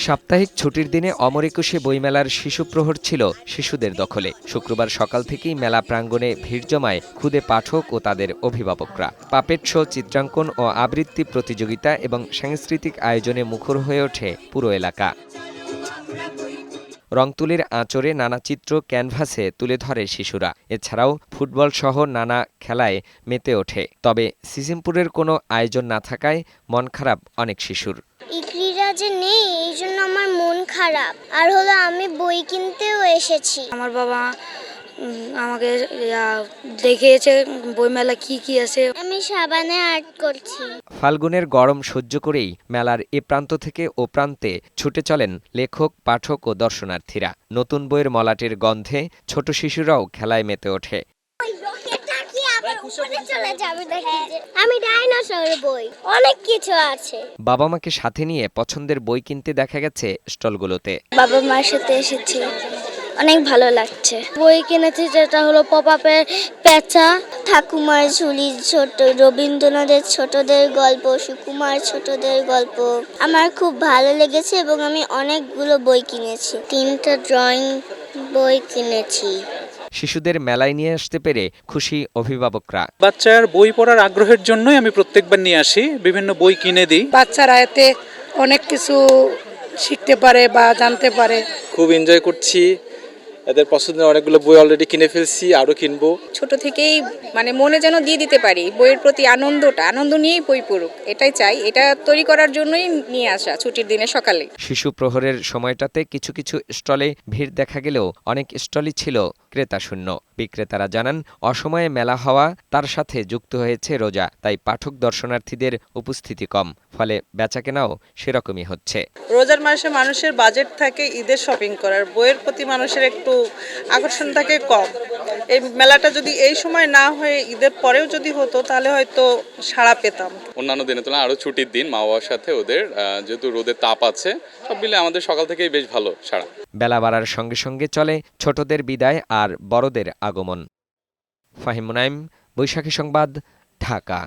সাপ্তাহিক ছুটির দিনে অমর একুশে বইমেলার শিশু প্রহর ছিল শিশুদের দখলে। শুক্রবার সকাল থেকেই মেলা প্রাঙ্গণে ভিড় জমায় খুদে পাঠক ও তাদের অভিভাবকরা। পাপেট শো, চিত্রাঙ্কন ও আবৃত্তি প্রতিযোগিতা এবং সাংস্কৃতিক আয়োজনে মুখর হয়ে ওঠে পুরো এলাকা। রংতুলির আঁচড়ে নানা চিত্র ক্যানভাসে তুলে ধরে শিশুরা। এছাড়াও ফুটবল সহ নানা খেলায় মেতে ওঠে। তবে সিজিমপুরের কোনো আয়োজন না থাকায় মন খারাপ অনেক শিশুর। ইকরিরা যে নেই এই জন্য আমার মন খারাপ। আর হলো আমি বই কিনতেও এসেছি। আমার বাবা আমাকে দেখিয়েছে বইমেলা কি আছে। আমি সাবানে আর্ট করছি। ফাল্গুনের গরম সহ্য করেই মেলার এ প্রান্ত থেকে ও প্রান্তে ছুটে চলেন লেখক, পাঠক ও দর্শনার্থীরা। নতুন বইয়ের মলাটের গন্ধে ছোট শিশুরাও খেলায় মেতে ওঠে। আমি ডাইনোসর বই, অনেক কিছু আছে। বাবা মাকে সাথে নিয়ে পছন্দের বই কিনতে দেখা গেছে স্টলগুলোতে। বাবা মার সাথে এসেছি, অনেক ভালো লাগছে। বই কিনেছি যেটা হলো পপ আপের পেঁচা, ঠাকুমার ঝুলি, ছোট রবীন্দ্রনাথের ছোটদের গল্প, সুকুমার ছোটদের গল্প। আমার খুব ভালো লেগেছে এবং আমি অনেকগুলো বই কিনেছি। 3টা ড্রয়িং বই কিনেছি। শিশুদের মেলায় নিয়ে আসতে পেরে খুশি অভিভাবকরা। বাচ্চার বই পড়ার আগ্রহের জন্যই আমি প্রত্যেকবার নিয়ে আসি, বিভিন্ন বই কিনে দিই। বাচ্চারা এতে অনেক কিছু শিখতে পারে বা জানতে পারে। খুব এনজয় করছি। এদের পছন্দের অনেকগুলো বই অলরেডি কিনে ফেলছি, আরও কিনবো। ছোট থেকেই মনে যেন দিয়ে দিতে পারি বইয়ের প্রতি আনন্দ নিয়েই বই পড়ুক, এটাই চাই। এটা তৈরি করার জন্যই নিয়ে আসা ছুটির দিনে সকালে। শিশু প্রহরের সময়টাতে কিছু কিছু স্টলে ভিড় দেখা গেলেও অনেক স্টলই ছিল ক্রেতা শূন্য। বিক্রেতারা জানান, অসময়ে মেলা হওয়া তার সাথে যুক্ত হয়েছে রোজা, তাই পাঠক দর্শনার্থীদের উপস্থিতি কম, ফলে বেচাকেনাও সেরকমই হচ্ছে। রোজার মাসে মানুষের বাজেট থাকে ঈদের শপিং করার, বইয়ের প্রতি মানুষের একটু আকর্ষণ থাকে কম। এই মেলাটা যদি এই সময় না হয়ে ঈদের পরেও যদি হতো তাহলে হয়তো সাড়া পেতাম। অন্যান্য দিনের তুলনায় আরও ছুটির দিন মা বাবার সাথে ওদের, যেহেতু রোদের তাপ আছে, সব মিলে আমাদের সকাল থেকেই বেশ ভালো সাড়া। বেলা বাড়ার সঙ্গে সঙ্গে চলে ছোটদের বিদায় আর বড়দের আগমন। ফাহিম মুনাইম, বৈশাখী সংবাদ, ঢাকা।